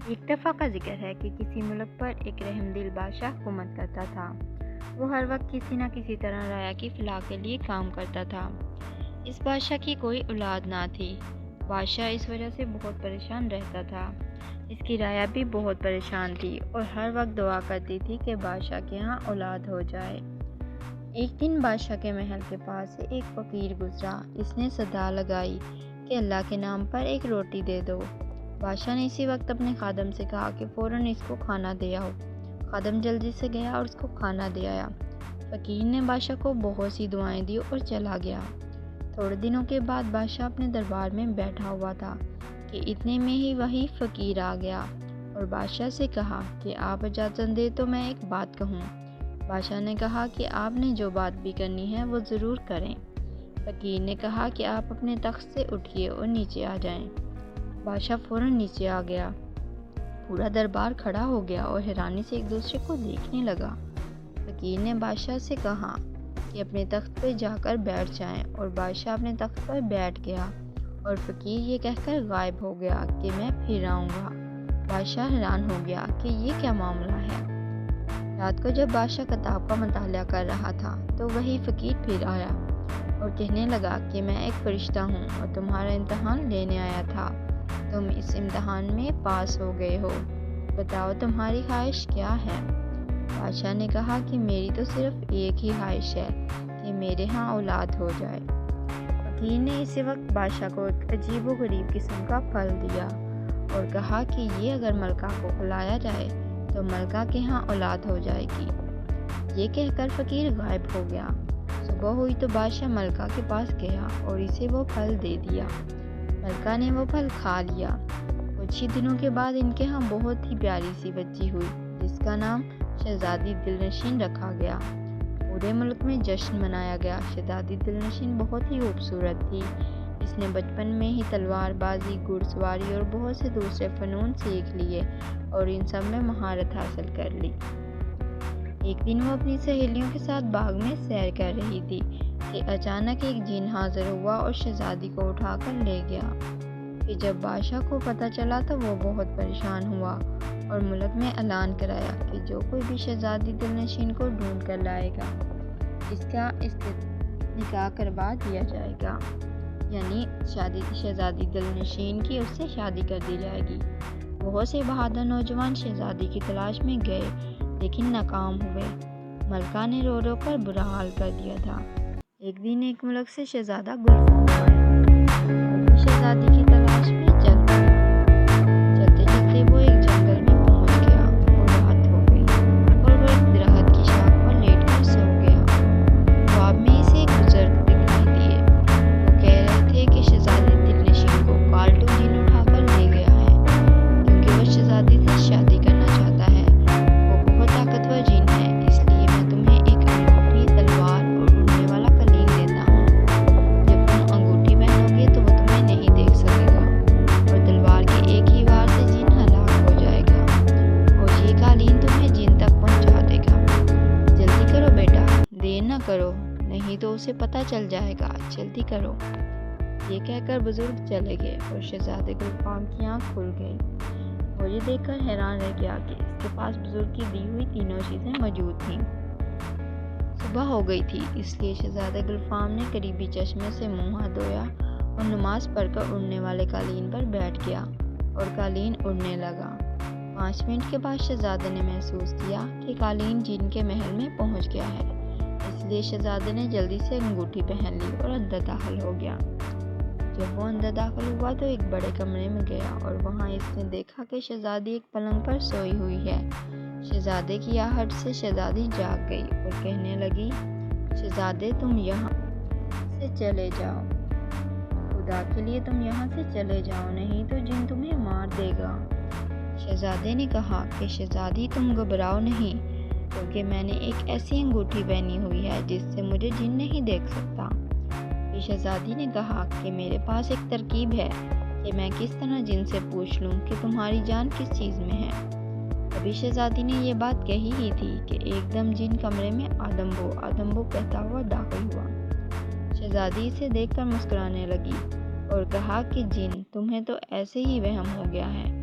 ایک دفعہ کا ذکر ہے کہ کسی ملک پر ایک رحم دل بادشاہ حکومت کرتا تھا۔ وہ ہر وقت کسی نہ کسی طرح رعایا کی فلاح کے لیے کام کرتا تھا۔ اس بادشاہ کی کوئی اولاد نہ تھی۔ بادشاہ اس وجہ سے بہت پریشان رہتا تھا۔ اس کی رعایا بھی بہت پریشان تھی اور ہر وقت دعا کرتی تھی کہ بادشاہ کے ہاں اولاد ہو جائے۔ ایک دن بادشاہ کے محل کے پاس سے ایک فقیر گزرا۔ اس نے صدا لگائی کہ اللہ کے نام پر ایک روٹی دے دو۔ بادشاہ نے اسی وقت اپنے خادم سے کہا کہ فوراً اس کو کھانا دے آؤ۔ خادم جلدی سے گیا اور اس کو کھانا دے آیا۔ فقیر نے بادشاہ کو بہت سی دعائیں دی اور چلا گیا۔ تھوڑے دنوں کے بعد بادشاہ اپنے دربار میں بیٹھا ہوا تھا کہ اتنے میں ہی وہی فقیر آ گیا اور بادشاہ سے کہا کہ آپ اجازت دیں تو میں ایک بات کہوں۔ بادشاہ نے کہا کہ آپ نے جو بات بھی کرنی ہے وہ ضرور کریں۔ فقیر نے کہا کہ آپ اپنے تخت سے اٹھیے اور نیچے آ جائیں۔ بادشاہ فوراً نیچے آ گیا۔ پورا دربار کھڑا ہو گیا اور حیرانی سے ایک دوسرے کو دیکھنے لگا۔ فقیر نے بادشاہ سے کہا کہ اپنے تخت پہ جا کر بیٹھ جائیں اور بادشاہ اپنے تخت پر بیٹھ گیا اور فقیر یہ کہہ کر غائب ہو گیا کہ میں پھر آؤں گا۔ بادشاہ حیران ہو گیا کہ یہ کیا معاملہ ہے۔ رات کو جب بادشاہ کتاب کا مطالعہ کر رہا تھا تو وہی فقیر پھر آیا اور کہنے لگا کہ میں ایک فرشتہ ہوں اور تمہارا امتحان لینے آیا تھا۔ تم اس امتحان میں پاس ہو گئے ہو۔ بتاؤ تمہاری خواہش کیا ہے؟ بادشاہ نے کہا کہ میری تو صرف ایک ہی خواہش ہے کہ میرے ہاں اولاد ہو جائے۔ فقیر نے اسی وقت بادشاہ کو ایک عجیب و غریب قسم کا پھل دیا اور کہا کہ یہ اگر ملکہ کو کھلایا جائے تو ملکہ کے ہاں اولاد ہو جائے گی۔ یہ کہہ کر فقیر غائب ہو گیا۔ صبح ہوئی تو بادشاہ ملکہ کے پاس گیا اور اسے وہ پھل دے دیا۔ ملکہ نے وہ پھل کھا لیا۔ کچھ ہی دنوں کے بعد ان کے ہاں بہت ہی پیاری سی بچی ہوئی جس کا نام شہزادی دلنشین رکھا گیا۔ پورے ملک میں جشن منایا گیا۔ شہزادی دلنشین بہت ہی خوبصورت تھی۔ اس نے بچپن میں ہی تلوار بازی، گھڑ سواری اور بہت سے دوسرے فنون سیکھ لیے اور ان سب میں مہارت حاصل کر لی۔ ایک دن وہ اپنی سہیلیوں کے ساتھ باغ میں سیر کر رہی تھی کہ اچانک ایک جن حاضر ہوا اور شہزادی کو اٹھا کر لے گیا۔ کہ جب بادشاہ کو پتہ چلا تو وہ بہت پریشان ہوا اور ملک میں اعلان کرایا کہ جو کوئی بھی شہزادی دلنشین کو ڈھونڈ کر لائے گا اس کا نکاح کروا دیا جائے گا، یعنی شہزادی دلنشین کی اس سے شادی کر دی جائے گی۔ بہت سے بہادر نوجوان شہزادی کی تلاش میں گئے لیکن ناکام ہوئے۔ ملکہ نے رو رو کر برا حال کر دیا تھا۔ ایک دن ایک ملک سے شہزادہ گلفام آیا۔ شہزادی کی تلاش میں چل پڑا۔ چلتے چلتے وہ ایک جنگل میں پہنچ گیا اور رات ہو گئی اور وہ ایک درخت کی شاخ پر لیٹ کر سو گیا۔ خواب میں اسے ایک بزرگ دکھائی دیے۔ وہ کہہ رہے تھے کہ شہزادی دلنشین کو پالتو جن اٹھا کر لے گیا ہے کیونکہ وہ شہزادی سے شادی کرنا چاہتا ہے۔ وہ بہت طاقتور جن ہے، اس لیے میں تمہیں ایک انگوٹھی، تلوار اور اڑنے والا قلین دیتا ہوں۔ جب تم انگوٹھی پہنو گے تو وہ تمہیں نہیں دیکھ سکے گا اور تلوار کے ایک ہی وار سے جن ہلاک ہو جائے گا اور یہ قالین تمہیں جن تک پہنچا دے گا۔ جلدی کرو بیٹا، دیر نہ کرو نہیں تو اسے پتہ چل جائے گا، جلدی کرو۔ یہ کہہ کر بزرگ چلے گئے اور شہزادے گلفام کی آنکھ کھل گئی۔ وہ یہ دیکھ کر حیران رہ گیا کہ اس کے پاس بزرگ کی دی ہوئی تینوں چیزیں موجود تھیں۔ صبح ہو گئی تھی، اس لیے شہزادہ گلفام نے قریبی چشمے سے منہ ہاتھ دھویا اور نماز پڑھ کر اڑنے والے قالین پر بیٹھ گیا اور قالین اڑنے لگا۔ 5 منٹ کے بعد شہزادے نے محسوس کیا کہ قالین جن کے محل میں پہنچ گیا ہے، اس لیے شہزادے نے جلدی سے انگوٹھی پہن لی اور اندر داخل ہو گیا۔ جب وہ اندر داخل ہوا تو ایک بڑے کمرے میں گیا اور وہاں اس نے دیکھا کہ شہزادی ایک پلنگ پر سوئی ہوئی ہے۔ شہزادے کی آہٹ سے شہزادی جاگ گئی اور کہنے لگی، شہزادے تم یہاں سے چلے جاؤ، خدا کے لیے تم یہاں سے چلے جاؤ نہیں تو جن تمہیں مار دے گا۔ شہزادے نے کہا کہ شہزادی تم گھبراؤ نہیں کیونکہ میں نے ایک ایسی انگوٹھی پہنی ہوئی ہے جس سے مجھے جن نہیں دیکھ سکتا۔ پھر شہزادی نے کہا کہ میرے پاس ایک ترکیب ہے کہ میں کس طرح جن سے پوچھ لوں کہ تمہاری جان کس چیز میں ہے۔ ابھی شہزادی نے یہ بات کہی ہی تھی کہ ایک دم جن کمرے میں آدمبو کہتا ہوا داخل ہوا۔ شہزادی اسے دیکھ کر مسکرانے لگی اور کہا کہ جن تمہیں تو ایسے ہی وہم ہو گیا ہے،